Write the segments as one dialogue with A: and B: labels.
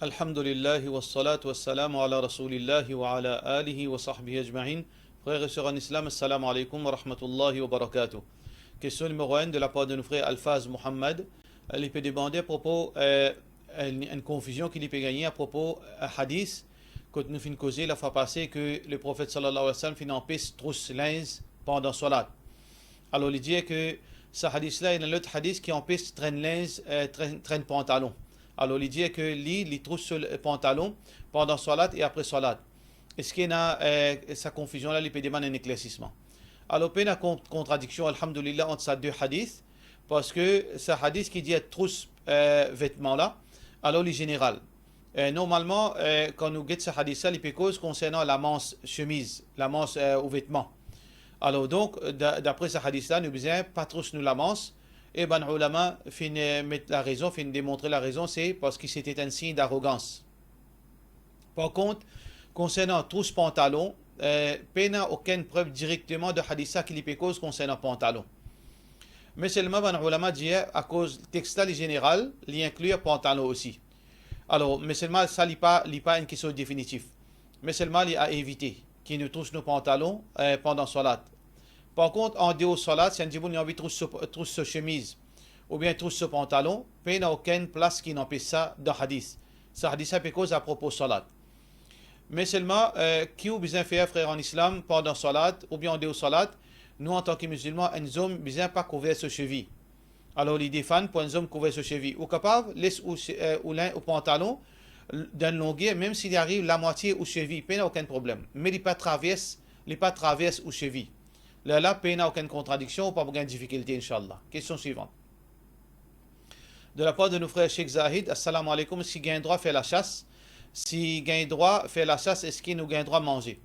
A: Alhamdulillah wa salatu wa salam ala rasulillahi wa ala alihi wa sahbihi ajma'in. Frères et sœurs en islam, assalamu alaikum wa rahmatullahi wa barakatuh. Question numéro 1 de la part de nos frères Alphaz Muhammad. Il peut demander à propos une confusion qu'il peut gagner à propos hadith que nous finissons causer la fois passée que le prophète sallallahu alayhi wa sallam finit en piste trousse linge pendant salat. Alors il dit que ce hadith là, il y a un autre hadith qui en piste traîne linge, traîne pantalon. Alors, il dit que il trousse sur le pantalon pendant salat et après salat. Est-ce qu'il y a sa confusion là, il peut demander un éclaircissement. Alors, il y a une contradiction, alhamdoulilah, entre ces deux hadiths, parce que ce hadith qui dit trousse vêtements là, alors il est général. Normalement, quand nous guettons ce hadith là, il peut cause concernant la manche chemise, la manche aux vêtements. Alors, donc, d'après ce hadith là, nous disons pas trousse nous la manche. Et ben ulama fin mettre la raison, fin démontrer la raison, c'est parce que c'était un signe d'arrogance. Par contre, concernant trousse pantalon, il n'y a aucune preuve directement de haditha qui lui cause concernant pantalon. Mais seulement ben ulama dit à cause du texte là général, il inclut pantalon aussi. Alors, mais seulement ça n'est pas une question définitive. Mais seulement il a évité qui nous touche nos pantalons pendant salat. Par contre, en dehors de salat, si un djiboun a envie de trousse sa chemise ou bien trousse ce pantalon, il n'y a aucune place qui n'empêche ça dans hadith. Ça hadith ça peut cause à propos de salat. Mais seulement, qui ou besoin faire frère en islam pendant salat ou bien en dehors de salat, nous en tant que musulmans, un homme besoin pas couvrir ses chevilles. Alors, il défend pour un homme couvrir ses chevilles. Ou capable, laisse ou l'un au pantalon d'une longueur, même s'il arrive la moitié aux chevilles, il n'y a aucun problème. Mais il pas traverse aux chevilles. Là, il n'y a aucune contradiction ou pas aucune difficulté, Inch'Allah. Question suivante. De la part de nos frères Sheikh Zahid, assalamu alaikum, si gagne droit faire la chasse, si gagne droit faire la chasse, est-ce qu'il nous gagne droit manger?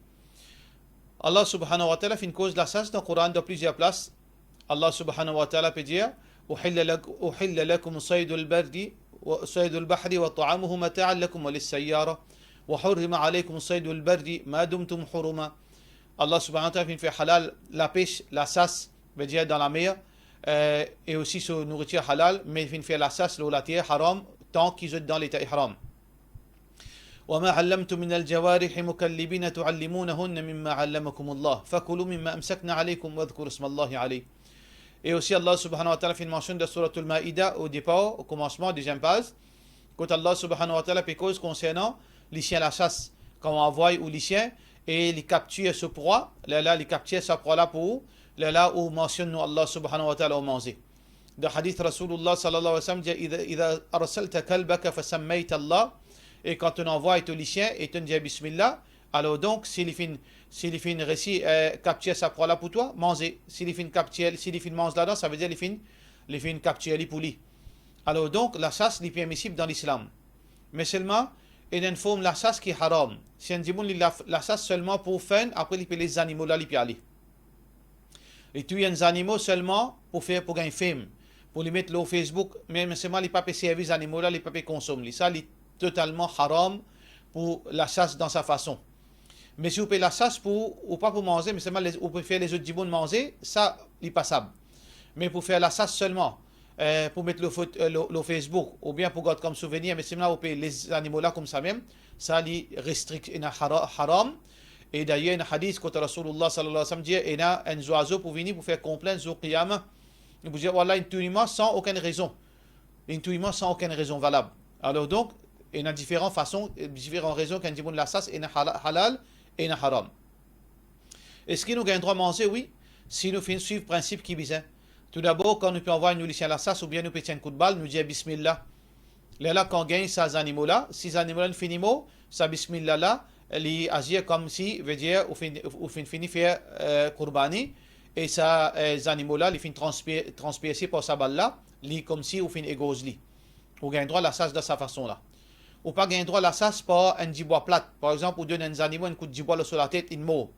A: Allah subhanahu wa ta'ala fait une cause de la chasse dans le Coran de plusieurs places. Allah subhanahu wa ta'ala peut dire أحل لكم صيد البر وصيد البحر وطعامه متاعا لكم وللسيارة وحرم عليكم صيد البر ما دمتم حرما. Allah subhanahu wa ta'ala fait halal la pêche, la chasse, veut dire dans la mer, et aussi sur nourriture halal, mais il fait la chasse, la terre haram, tant qu'ils sont dans l'état ihram. وما علمتم من الجوارح مكلبين تعلمونهن مما علمكم الله فكلوا مما أمسكنا عليكم واذكروا اسم الله عليه. Et aussi Allah subhanahu wa ta'ala fait une mention de Surah Al-Ma'ida au départ, au commencement, deuxième page, quand Allah subhanahu wa ta'ala fait cause concernant les chiens à la chasse, quand on envoie ou les chiens, et les capturer ce proie, là, les capturer ce proie là pour là où mentionne nous Allah subhanahu wa ta'ala au manger. Dans le hadith Rasulullah sallallahu alayhi wa sallam dit إذا أرسلت كلبك فسميت الله, et quand on envoie les chiens et on dit Bismillah, alors donc s'il fait une récit capturer sa proie là pour toi, manger. S'il fait une mange là-dedans, ça veut dire il fait une capturer pour lui. Alors donc la chasse est permissible dans l'islam. Mais seulement il y a une forme de la chasse qui est haram. Si on dit la chasse seulement pour fun, après il peut les animaux là, il peut aller. Il tue les animaux seulement pour gagner fame, pour les mettre au Facebook, mais seulement il ne peut pas servir les animaux là, il ne peut pas consommer. Ça, il est totalement haram pour la chasse dans sa façon. Mais si vous payez la chasse ou pas pour manger, mais seulement vous pouvez faire les autres djiboun manger, ça, il est passable. Mais pour faire la chasse seulement, pour mettre le Facebook, ou bien pour garder comme souvenir, mais seulement vous payez les animaux là comme ça même, ça, il est restrict, il est haram. Et d'ailleurs, il y a un hadith quand Rasulullah sallallahu alayhi wa sallam dit, il y a un oiseau pour venir pour faire complainte au qiyamah. Il vous dit, voilà, une tuement sans aucune raison. Une tuement sans aucune raison valable. Alors donc, il y a différentes façons, différentes raisons qu'un djiboun la chasse, il y a halal et il y a haram. Est-ce qu'il nous gagne droit à manger? Oui. Si nous faisons suivre le principe qui vise. Tout d'abord, quand nous pouvons envoyer nous à la chasse ou bien nous pétons un coup de balle, nous disons Bismillah. Là, quand on gagne ces animaux-là, si ces animaux-là finissent, ça Bismillah là, ils agissent comme si, veut dire, ou finissent faire Qurbani, et ça, ces animaux-là, ils finissent transpiercer par sa balle-là, comme si, ou finissent égosli. Ou gagne droit à la chasse de cette façon-là. Ou pas gagne droit à la chasse par un djibois plate. Par exemple, ou donne un animal un coup de djibois sur la tête, il meurt.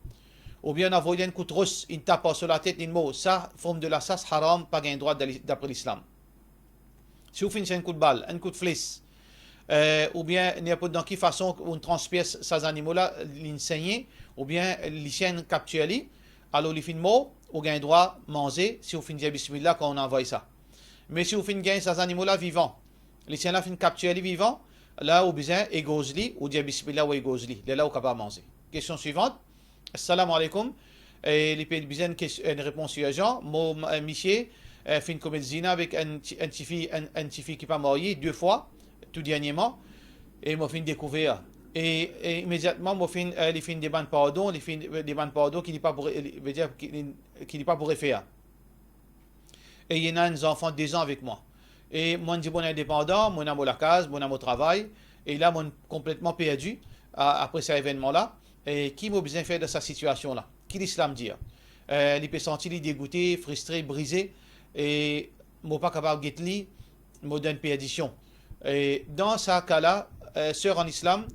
A: Ou bien on a un coup de rousse, il tape sur la tête, il meurt. Ça, forme de la chasse haram, pas gagne droit d'après l'islam. Si vous finissez un coup de balle, un coup de flèche, ou bien n'importe dans quelle façon on transpire ces animaux-là, l'enseigne, ou bien les chiens capturent, alors les fins mort, ou gagne droit manger, si vous finissez bismillah quand on envoie ça. Mais si vous finissez ces animaux-là vivants, les chiens-là finissent capturer les vivants, là où besoin égosli ou dire bismillah ou égosli là où capable manger. Question suivante. Assalamu alaikum. Et les pays besoin une réponse sur Jean. Mon monsieur fait une comète zina avec un petit fille qui pas marié 2 fois tout dernièrement et m'a fait découvrir. Et immédiatement m'a fait les fins des bandes pardon, les fins des bandes pardon qui n'est pas pour veut dire qui n'est pas pour faire. Et il y en a un enfant de 2 ans avec moi. Et moi, je suis bon indépendant, mon amour la case, mon amour travail. Et là, moi, complètement perdu après cet événement-là. Et qui m'a besoin de faire de cette situation-là? Qui l'islam dit? Il peut sentir dégoûté, frustré, brisé. Et je pas capable de guetter, me donne perdition. Et dans ce cas-là, sœur en islam,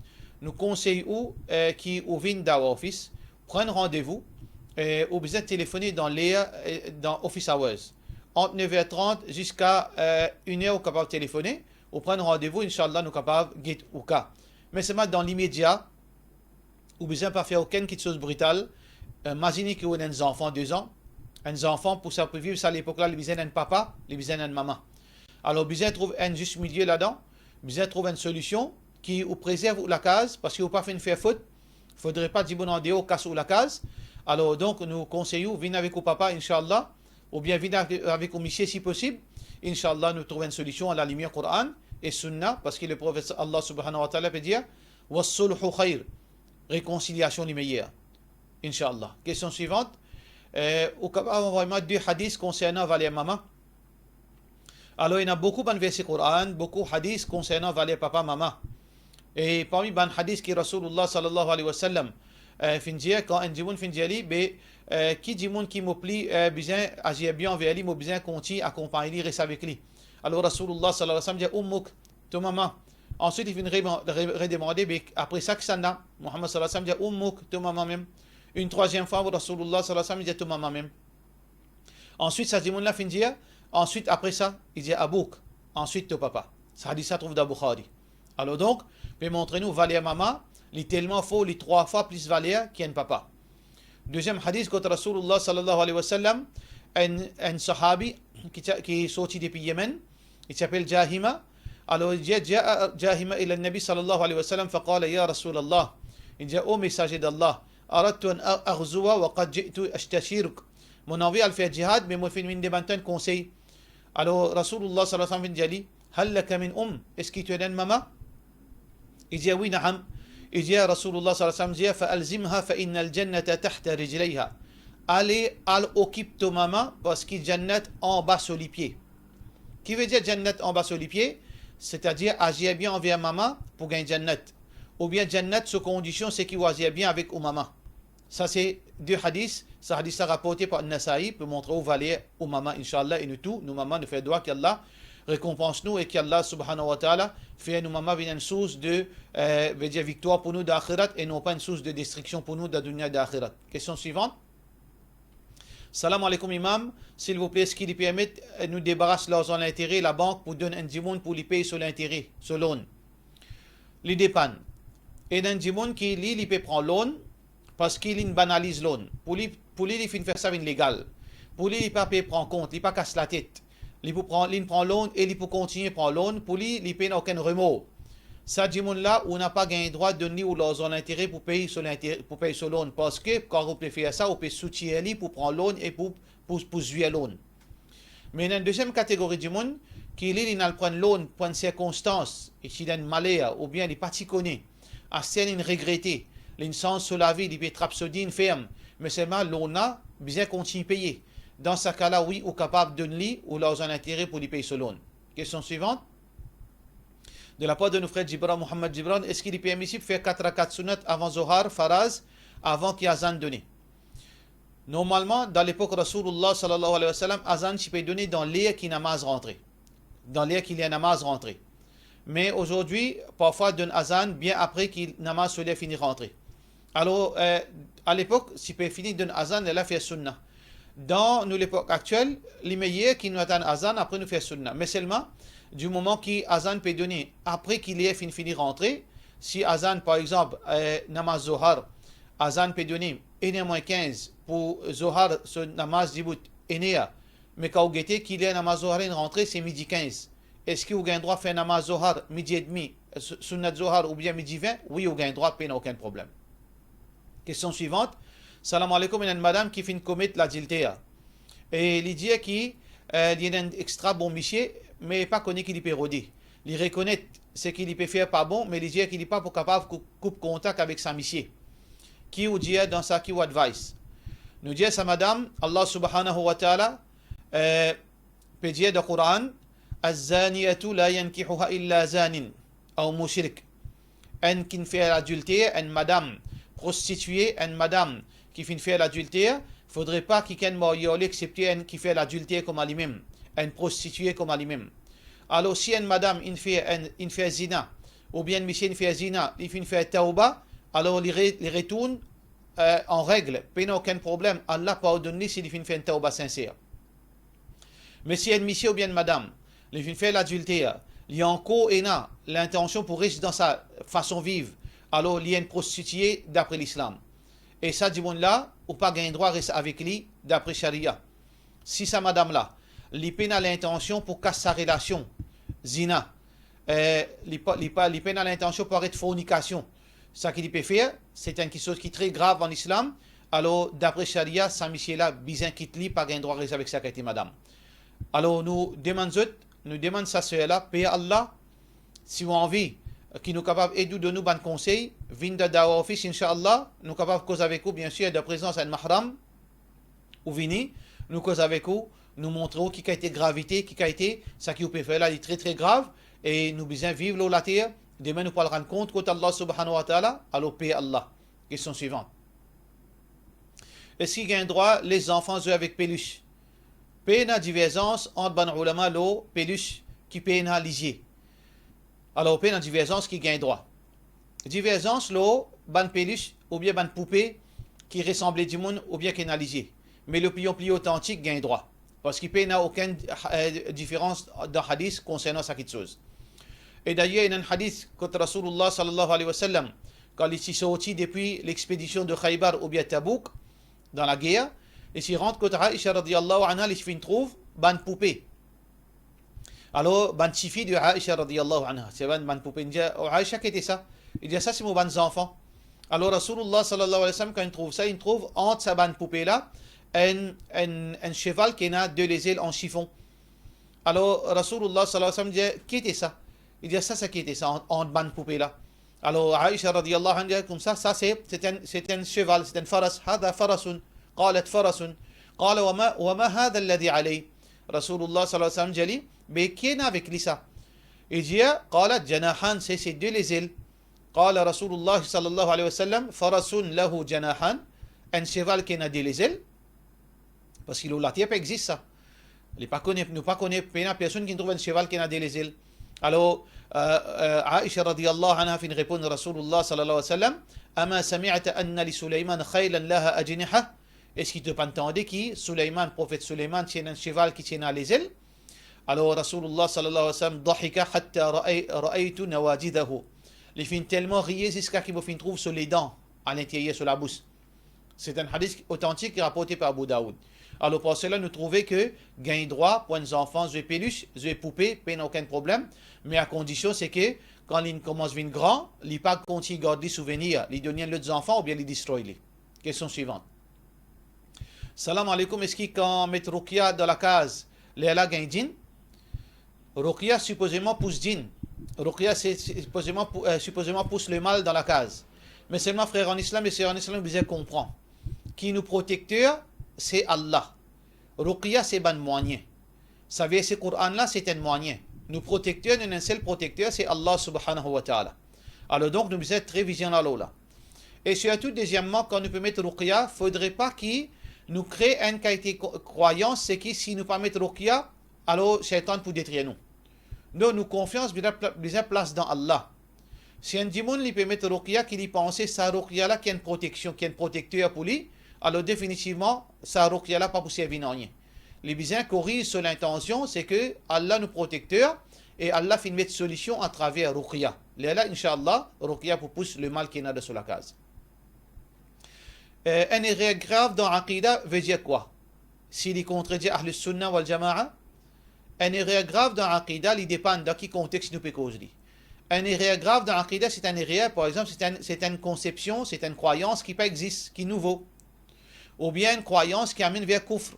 A: nous conseillons qui ouvrent dans office, prennent rendez-vous, ou besoin de téléphoner dans office hours. Entre 9h30 jusqu'à 1h, vous capable de téléphoner, ou prendre rendez-vous, Inch'Allah, nous capables de guetter au cas. Mais seulement dans l'immédiat, vous besoin pas faire aucune chose brutale. Imaginez que vous avez des enfants de 2 ans, un enfant pour ça pour vivre ça à l'époque-là, les besoin d'un papa, les besoin d'une maman. Alors, besoin trouver un juste milieu là-dedans, besoin trouver une solution qui vous préserve la case, parce que vous pas fait une faire faute. Il ne faudrait pas dire bon en dehors, casse la case. Alors, donc, nous conseillons, venez avec vos papa, Inch'Allah, ou bien venez avec vos monsieur si possible. Inch'Allah, nous trouvons une solution à la lumière Coran et Sunna, parce que le prophète Allah subhanahu wa ta'ala peut dire wassulhu khayr, réconciliation les meilleures. Inch'Allah. Question suivante. Au cas où vraiment 2 hadiths concernant Valer Maman. Alors, il y a beaucoup de versets Coran, beaucoup de hadiths concernant Valer Papa, Maman. Et parmi les hadiths qui Rasulullah sallallahu alayhi wa sallam finit, quand un dimoun finit, qui dimoun qui m'oublie, besoin agir bien envers lui, besoin continuer à accompagner, rester avec lui. Alors Rasulullah sallallahu alayhi wa sallam dit Ummuk, ton maman. Ensuite, il vient redemander, après ça, que ça n'a. Muhammad sallallahu alayhi wa sallam dit Ummuk, ton maman même. Une 3e fois, Rasulullah sallallahu alayhi wa sallam dit ton maman même. Ensuite, ça dimoun là finit. Ensuite, après ça, il dit Abouk. Ensuite, ton papa. Ça hadith ça trouve dans Bukhari. Alors donc, peut montrer nous Valer Maman, il est tellement faux, les 3 fois plus Valer qu'un papa. Deuxième hadith, quand Rasulullah sallallahu alayhi wa sallam, un sahabi qui est sorti depuis Yémen, il s'appelle Jahima. Alors il dit Jahima ila Nabi sallallahu alayhi wa sallam, فقال يا رسول الله, il dit ô messager d'Allah, أردت أن أغزو وقد جئت أستشيرك. Mon envie à faire jihad, mais moi je fais une demande conseil. Alors Rasulullah sallallahu alayhi wa sallam dit هل لك من est-ce qu'il te donne maman? Il dit oui, نعم. Il dit Rasulullah sallallahu alayhi wa sallam, فألزمها فإن الجنة تحت رجليها. Allez, occupe ta maman parce qu'il jannat en bas sur les pieds. Qui veut dire jannat en bas sur les pieds? C'est-à-dire agir bien envers maman pour gagner jannat. Ou bien jannat sous condition c'est qu'il agir bien avec ou maman. Ça c'est 2 hadiths. Ce hadith est rapporté par Nasaï pour montrer où valer ou maman, Inch'Allah, et nous tous, nous maman, nous fait droit qu'Allah récompense nous et qu'Allah subhanahu wa ta'ala fait nous maman une source de veut dire victoire pour nous d'akhirat et non pas une source de destruction pour nous de la dunya d'akhirat. Question suivante. Salam alaikum imam, s'il vous plaît, est-ce qu'il permet de nous débarrasser l'argent l'intérêt, la banque pour donner un dimoun pour lui payer sur l'intérêt, sur loan? Les dépanne. Et un dimoun qui lui peut prendre loan parce qu'il banalise loan. Pour lui, il fait faire ça illégal. Pour lui, il ne peut pas prendre compte, il ne peut pas casser la tête. Il prend loan et il peut continuer à prendre loan. Pour lui, il ne paye aucun remords. Ça, dimoun-là, on n'a pas gagné droit de donner ou l'argent l'intérêt pour payer sur l'intérêt, pour payer sur loan. Parce que quand on peut faire ça, on peut soutenir lui pour prendre loan et pour jouer loan. Mais il y a une deuxième catégorie de monde qui il n'a prendre loan pour une circonstance, et s'il a une malheur, ou bien il n'est pas si connu, à une regretté, il sens sur la vie, il peut trapsodie une ferme, mais seulement l'on a besoin continuer à payer. Dans ce cas-là, oui, on est capable de donner ou l'argent l'intérêt pour lui payer sur loan. Question suivante. De la part de nos frères Gibran, Mohamed Gibran, est-ce qu'il est permissible de faire 4 rakat sunat avant Zohar, Faraz, avant qu'il y ait azan donné? Normalement, dans l'époque Rasulullah sallallahu alayhi wa sallam, azan tu peux donner dans l'air qui namaz rentré. Dans l'air qu'il y a namaz rentré. Mais aujourd'hui, parfois, donne azan bien après qu'il namaz sur l'air fini rentré. Alors, à l'époque, si peut finir donne azan, elle a fait sunnah. Dans l'époque actuelle, les meilleurs qui nous attendent azan, après nous faire sunnah. Mais seulement, du moment qui azan peut donner après qu'il ait fini rentrer, si azan par exemple namaz zohar, azan peut donner 1h-15 pour zohar ce namaz dibut enéa, mais quand vous guettez qu'il est namaz zohar rentré c'est midi 15. Est-ce que vous avez le droit de faire namaz zohar midi et demi sunnat zohar ou bien midi 20, oui, ou gain droit, pas aucun problème. Question suivante. Salam alaikum, il y a une madame qui fait une commettre l'adultère. Et il dit qu'il y a un extra bon monsieur, mais pas connu qu'il peut roder. Il reconnaît ce qu'il peut faire pas bon, mais il dit qu'il n'est pas capable de couper contact avec sa monsieur. Qui ou dit dans sa qui ou advice. Nous dit sa madame, Allah subhanahu wa ta'ala, peut dire dans le Coran, Az-zaniyatu la yankihuha illa zanin, ou mushrik. Un qui fait l'adultère, une madame prostituée, une madame qui fait l'adultère, il ne faudrait pas qu'il y ait un excepté un qui fait l'adultère comme lui-même, une prostituée comme lui-même. Alors si une madame il fait zina, ou bien un monsieur il fait zina, il fait tauba, alors il retourne en règle, pas aucun problème, Allah pardonne s'il fait une tauba sincère. Mais si un monsieur ou bien une madame, il fait l'adultère, il y a encore l'intention pour rester dans sa façon de vivre, alors il y a une prostituée d'après l'islam. Et ça, du monde là, ou pas gain droit rester avec lui d'après Sharia. Si sa madame là, il a l'intention pour casser sa relation, zina, il a l'intention pour arrêter fornication, ça qu'il peut faire, c'est quelque chose qui est très grave en islam, alors d'après Sharia, sa monsieur là, bizin quitte lui, pas gain droit rester avec sa madame. Alors nous demandons sa soeur là, paye Allah, si vous avez envie, qui nous capable d'aider de nous bon conseil, viens de Dawa Office, Inch'Allah, nous capable de causer avec vous, bien sûr, de présence à un mahram, ou venir, nous causer avec vous, nous montrer qui a été gravité, qui a été, ça qui vous peut faire là, est très très grave, et nous besoin vivre l'eau la terre, demain nous pourrons rendre compte contre Allah subhanahu wa ta'ala, alors paye Allah. Question suivante. Est-ce qu'il y a un droit, les enfants jouent avec peluche? Paye une divergence entre ban ulama l'eau, peluche, qui paye une lisier. Alors, paye une divergence qui gagne droit. Divergence, l'eau, ban peluche, ou bien ban poupée, qui ressemble du monde, ou bien qui est analysé. Mais l'opinion plus authentique gagne droit. Parce qu'il n'y a aucune différence dans le hadith concernant cette chose. Et d'ailleurs, il y a un hadith contre Rasulullah sallallahu alayhi wa sallam, quand il s'est sorti depuis l'expédition de Khaybar ou bien Tabouk, dans la guerre, et s'il rentre contre Aïcha radiyallahu anha, il se trouve ban poupée. Alors, ban chifi de Aïcha radiyallahu anha, c'est ban poupée. Il dit, Aïcha, qu'est-ce que c'est ça? Il dit, ça c'est mon ban enfant. Alors, Rasulullah sallallahu alayhi wa sallam, quand il trouve ça, il trouve entre sa ban poupée là, un cheval qui a deux les ailes en chiffon. Alors, Rasulullah sallallahu alayhi wa sallam dit, qu'est-ce que c'est ça? Il dit, ça c'est qui était ça, entre ban poupée là. Alors, Aïcha radiyallahu anha dit, comme ça c'est un cheval, c'est un faras, hada farasun. قالت فرس قال وما هذا الذي عليه رسول الله صلى الله عليه وسلم جلي بكينا avec لسا il dit قالت جناحان c'est deux les ailes قال رسول الله صلى الله عليه وسلم فرس له جناحان un cheval qui a des ailes parce qu'il la terre existe ça nous pas connaît personne qui trouve un cheval qui a des ailes alors Aïcha radiyallahu anha fin répond Rasulullah sallallahu alayhi wa sallam أما سمعت أن لسليمان خيلا لها أجنحة. Est-ce qu'il te pas entendu que Sulayman, prophète Sulayman, tient un cheval qui tient les ailes? Alors Rasulullah sallallahu alayhi wa sallam ضحك حتى رأيت نواجذه. Il finit tellement rire jusqu'à qu'il me trouve sur les dents, à l'intérieur, sur la bouche. C'est un hadith authentique rapporté par Abu Daoud. Alors pour cela, nous trouvons que gain droit pour les enfants, jouer peluche, jouer poupée, pas aucun problème. Mais à condition, c'est que quand ils commencent à devenir grands, ils ne pas continuer à garder des souvenirs, ils donnent les enfants ou bien les destroyer. Question suivante. Salam alaikum, est-ce qu'il quand met Ruqya dans la case, les là gagne djinn? Ruqya supposément pousse djinn. Ruqya supposément pousse le mal dans la case. Mais seulement frère en islam et sœurs en islam, vous comprendre. Qui nous protecteur, c'est Allah. Ruqya c'est ban moyen. Ça veut dire ce Coran là, c'est un moyen. Nous protecteurs, nous un seul protecteur, c'est Allah subhanahu wa ta'ala. Alors donc, nous sommes très vigilants là. Et surtout, deuxièmement, quand nous pouvons mettre Ruqya, il ne faudrait pas qu'il nous crée une qualité croyance, c'est que si nous ne pas mettre Ruqya, alors Shaitan peut détruire nous. Nous confiance, bien place dans Allah. Si un démon lui peut mettre Ruqya, qu'il y pense, sa Ruqya là, qui a une protection, qui est un protecteur pour lui, alors définitivement, sa Ruqya là, pas pour servir rien. Les bisins corrigent sur l'intention, c'est que Allah nous protecteur et Allah fait mettre solution à travers Ruqya. Là, Inch'Allah, Ruqya pour pousser le mal qu'il y a sur la case. Un erreur grave dans l'Aqida veut dire quoi? S'il contredit Ahl Sunnah wal Jama'a, un erreur grave dans l'Aqida, il dépend de qui contexte nous peut causer. Un erreur grave dans l'Aqidah, c'est un erreur, par exemple, c'est une conception, c'est une croyance qui pas existe, qui est nouveau. Ou bien une croyance qui amène vers Kufr,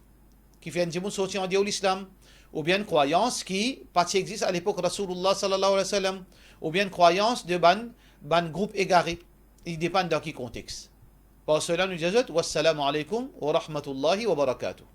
A: qui fait un djimoun sortir en l'islam. Ou bien une croyance qui pas existe à l'époque de Rasulullah sallallahu alayhi wa sallam. Ou bien une croyance de ban groupe égaré. Il dépend dans quel contexte. Par cela, nous disons, wassalamu alaikum wa rahmatullahi wa barakatuh.